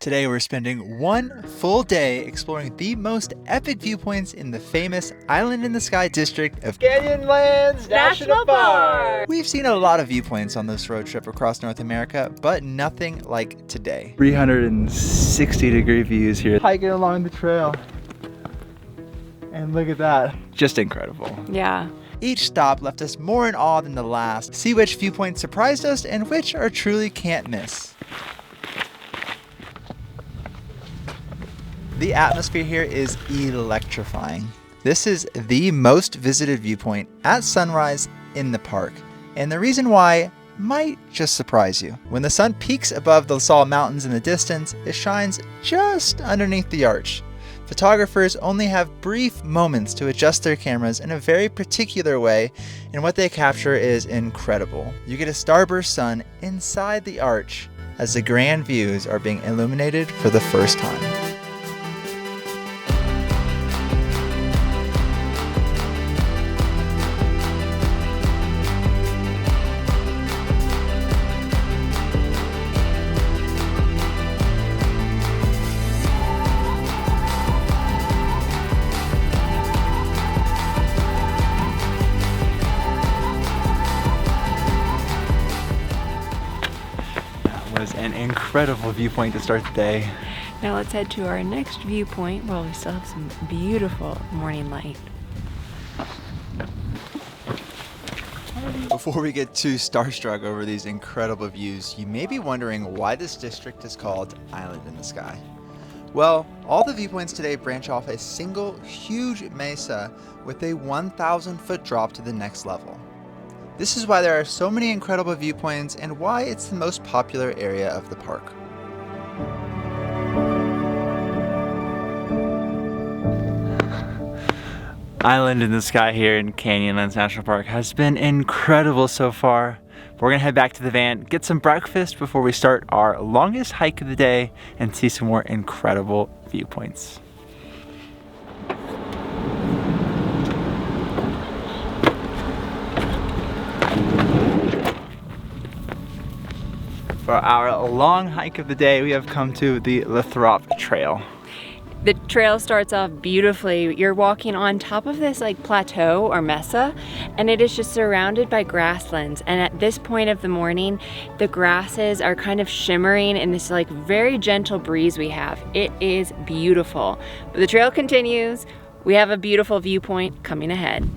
Today we're spending one full day exploring the most epic viewpoints in the famous Island in the Sky district of Canyonlands National Park. We've seen a lot of viewpoints on this road trip across North America, but nothing like today. 360-degree views here. Hiking along the trail. And look at that. Just incredible. Yeah. Each stop left us more in awe than the last. See which viewpoints surprised us and which are truly can't miss. The atmosphere here is electrifying. This is the most visited viewpoint at sunrise in the park. And the reason why might just surprise you. When the sun peaks above the Sal Mountains in the distance, it shines just underneath the arch. Photographers only have brief moments to adjust their cameras in a very particular way, and what they capture is incredible. You get a starburst sun inside the arch as the grand views are being illuminated for the first time. Was an incredible viewpoint to start the day. Now let's head to our next viewpoint. Well, we still have some beautiful morning light. Before we get too starstruck over these incredible views, you may be wondering why this district is called Island in the Sky. Well, all the viewpoints today branch off a single huge mesa with a 1,000-foot drop to the next level. This is why there are so many incredible viewpoints and why it's the most popular area of the park. Island in the Sky here in Canyonlands National Park has been incredible so far. We're gonna head back to the van, get some breakfast before we start our longest hike of the day and see some more incredible viewpoints. For our long hike of the day, we have come to the Lathrop Trail. The trail starts off beautifully. You're walking on top of this like plateau or mesa, and it is just surrounded by grasslands. And at this point of the morning, the grasses are kind of shimmering in this like very gentle breeze we have. It is beautiful. But the trail continues. We have a beautiful viewpoint coming ahead.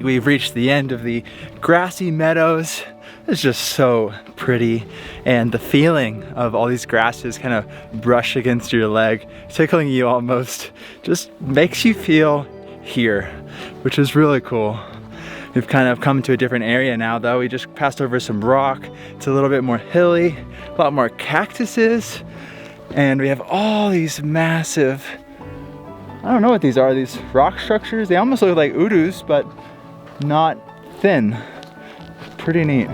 We've reached the end of the grassy meadows. It's just so pretty, and the feeling of all these grasses kind of brush against your leg, tickling you almost, just makes you feel here, which is really cool. We've kind of come to a different area now though. We just passed over some rock. It's a little bit more hilly, a lot more cactuses, and we have all these massive, I don't know what these are, these rock structures. They almost look like hoodoos, but not thin. Pretty neat.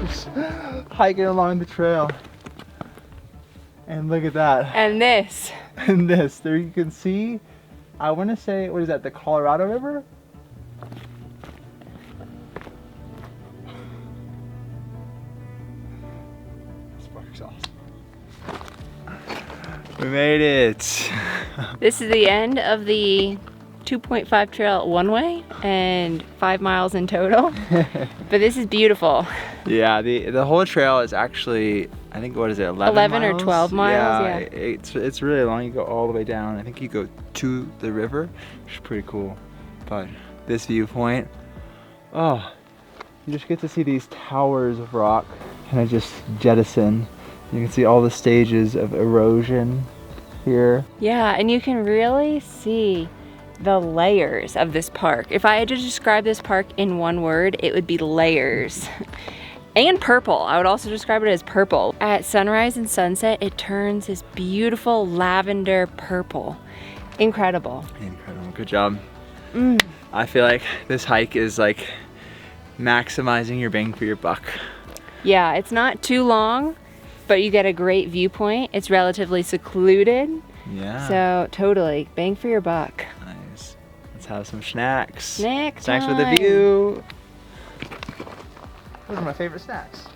Just hiking along the trail. And look at that. And this. And this. There you can see, I want to say, what is that, the Colorado River? We made it. This is the end of the 2.5 trail one way and 5 miles in total. But this is beautiful. Yeah, the whole trail is actually, I think, what is it, 11 or 12 miles? Yeah. It's really long. You go all the way down. I think you go to the river, which is pretty cool. But this viewpoint, oh, you just get to see these towers of rock kind of just jettison. You can see all the stages of erosion here. Yeah, and you can really see the layers of this park. If I had to describe this park in one word, it would be layers. And purple. I would also describe it as purple. At sunrise and sunset, it turns this beautiful lavender purple. Incredible. Incredible. Good job. I feel like this hike is like maximizing your bang for your buck. Yeah, it's not too long, but you get a great viewpoint. It's relatively secluded. Yeah. So totally, bang for your buck. Nice. Let's have some snacks. Snacks with a time. view. Those are my favorite snacks.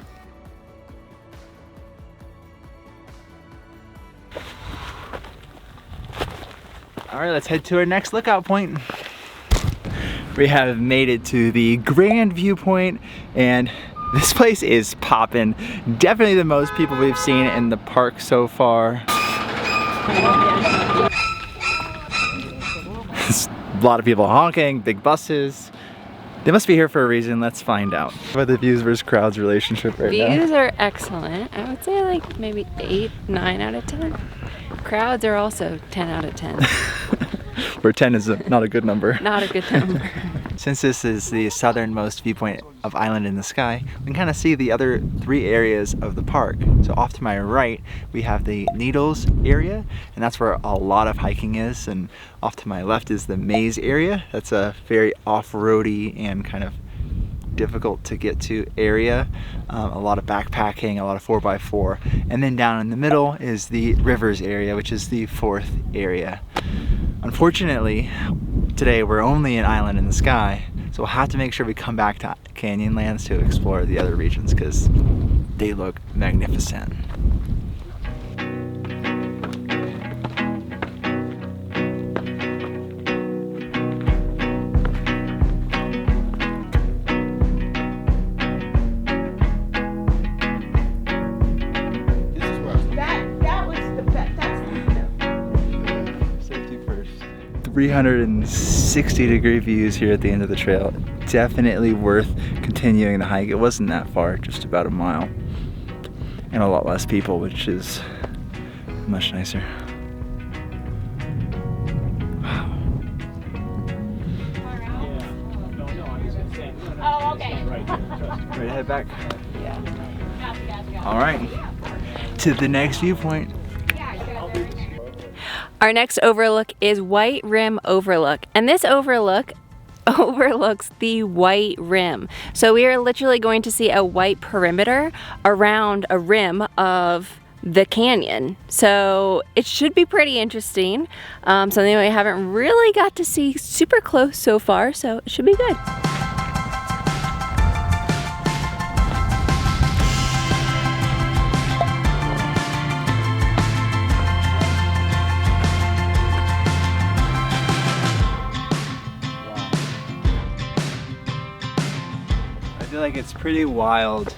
All right, let's head to our next lookout point. We have made it to the grand viewpoint, and this place is poppin'. Definitely the most people we've seen in the park so far. A lot of people honking, big buses. They must be here for a reason. Let's find out. What about the views versus crowds relationship right now? Views are excellent. I would say like maybe 8, 9 out of 10. Crowds are also 10 out of 10. Where 10 is not a good number. Not a good number. Since this is the southernmost viewpoint of Island in the Sky, we can kind of see the other 3 areas of the park. So off to my right, we have the Needles area, and that's where a lot of hiking is. And off to my left is the Maze area. That's a very off-roady and kind of difficult to get to area. A lot of backpacking, a lot of 4x4. And then down in the middle is the Rivers area, which is the 4th area. Unfortunately, today we're only in Island in the Sky, so we'll have to make sure we come back to Canyonlands to explore the other regions because they look magnificent. That was the best. That's the 360-degree views here at the end of the trail. Definitely worth continuing the hike. It wasn't that far, just about a mile. And a lot less people, which is much nicer. Wow. Oh, okay. Ready to head back? Yeah. All right. To the next viewpoint. Our next overlook is White Rim Overlook, and this overlook overlooks the white rim. So we are literally going to see a white perimeter around a rim of the canyon. So it should be pretty interesting. Something we haven't really got to see super close so far, so it should be good. I feel like it's pretty wild.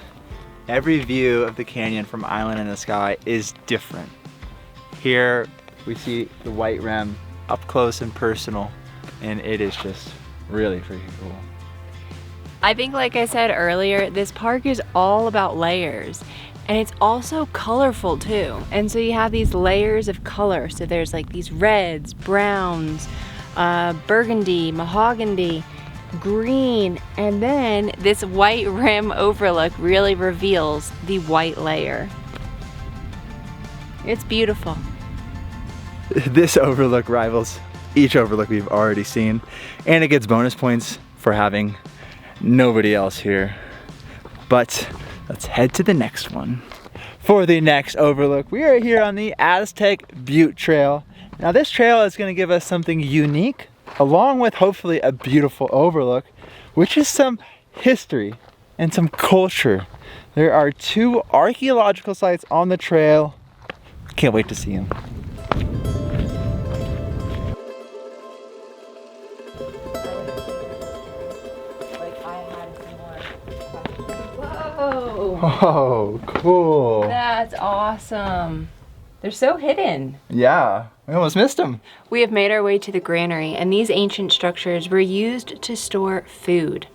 Every view of the canyon from Island in the Sky is different. Here we see the white rim up close and personal, and it is just really freaking cool. I think, like I said earlier, this park is all about layers, and it's also colorful too. And so you have these layers of color. So there's like these reds, browns, burgundy, mahogany, green, and then this white rim overlook really reveals the white layer. It's beautiful. This overlook rivals each overlook we've already seen, and it gets bonus points for having nobody else here. But let's head to the next one. For the next overlook, we are here on the Aztec Butte Trail. Now this trail is going to give us something unique, along with hopefully a beautiful overlook, which is some history and some culture. There are 2 archaeological sites on the trail. Can't wait to see them. Whoa! Oh, cool. That's awesome. They're so hidden. Yeah, we almost missed them. We have made our way to the granary, and these ancient structures were used to store food.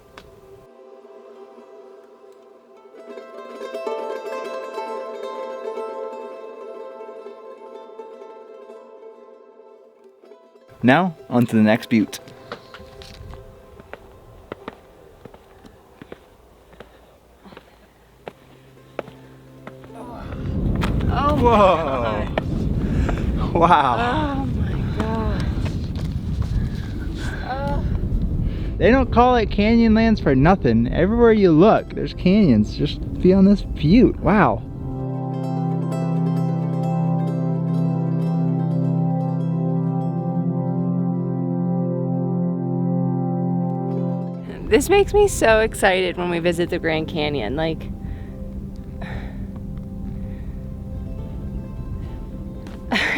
Now, on to the next butte. Oh Whoa! my Wow! Oh my gosh. They don't call it Canyonlands for nothing. Everywhere you look, there's canyons. Just be on this butte. Wow. This makes me so excited when we visit the Grand Canyon. Like,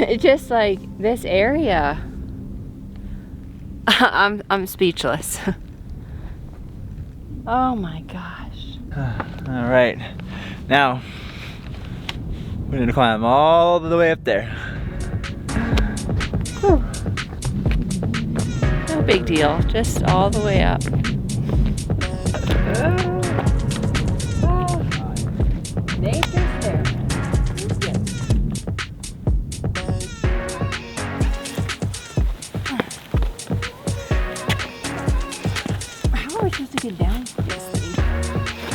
it's just like this area. I'm speechless. Oh my gosh. All right, now we're gonna climb all the way up there. Whew. No big deal, just all the way up. Nature's there. How are we supposed to get down this thing?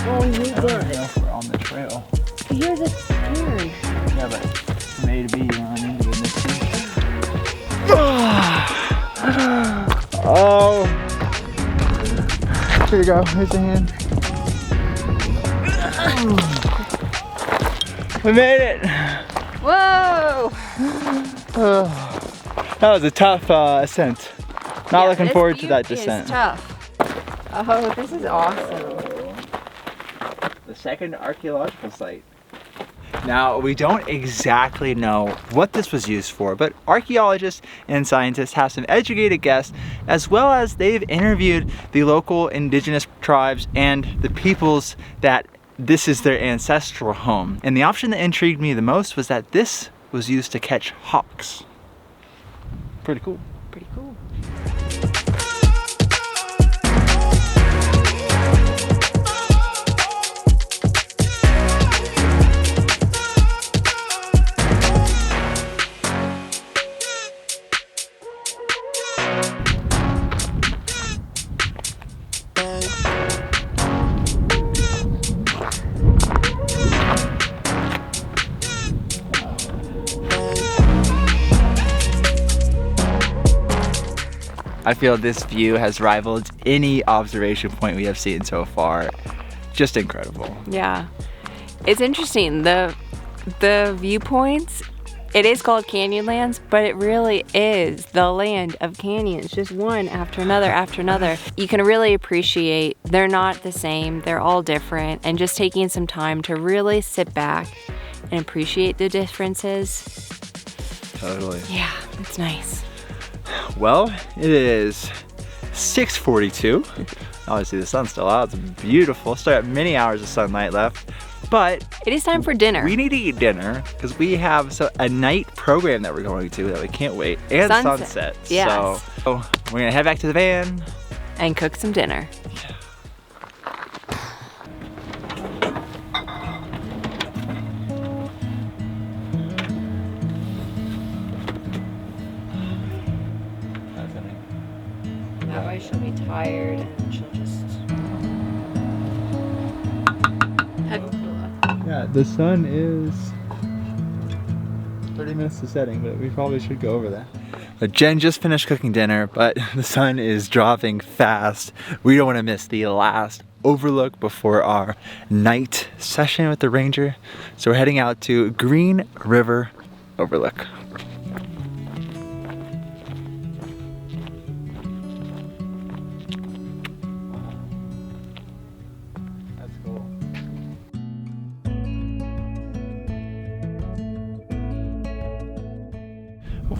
Oh, we need I don't know if we're on the trail. Here's a turn. Yeah, but from A to B, you run into it. Oh. Here you go. Here's your hand. We made it. Whoa! That was a tough ascent. Not looking this forward to that butte is descent. tough. Oh, this is awesome. The second archaeological site. Now, we don't exactly know what this was used for, but archaeologists and scientists have some educated guess, as well as they've interviewed the local indigenous tribes and the peoples that this is their ancestral home. And the option that intrigued me the most was that this was used to catch hawks. Pretty cool. Pretty cool. I feel this view has rivaled any observation point we have seen so far. Just incredible. Yeah. It's interesting. The viewpoints, it is called Canyonlands, but it really is the land of canyons, just one after another after another. You can really appreciate, they're not the same, they're all different, and just taking some time to really sit back and appreciate the differences. Totally. Yeah, it's nice. Well, it is 6:42. Obviously the sun's still out, it's beautiful. Still got many hours of sunlight left, but It is time for dinner. we need to eat dinner because we have a night program that we're going to that we can't wait, and Sunset. sunsets. Yes. So we're gonna head back to the van. And cook some dinner. That way she'll be tired and she'll just Yeah, the sun is 30 minutes to setting, but we probably should go over that. But Jen just finished cooking dinner, but the sun is dropping fast. We don't want to miss the last overlook before our night session with the ranger. So we're heading out to Green River Overlook. That's cool.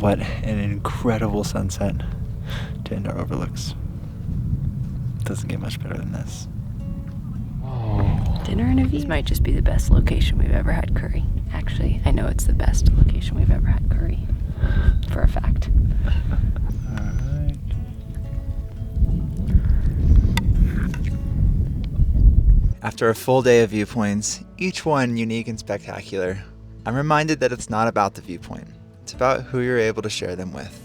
What an incredible sunset to end our overlooks. Doesn't get much better than this. dinner and a view. This might just be the best location we've ever had curry. Actually, I know it's the best location we've ever had curry. For a fact. Alright. After a full day of viewpoints, each one unique and spectacular, I'm reminded that it's not about the viewpoint. It's about who you're able to share them with.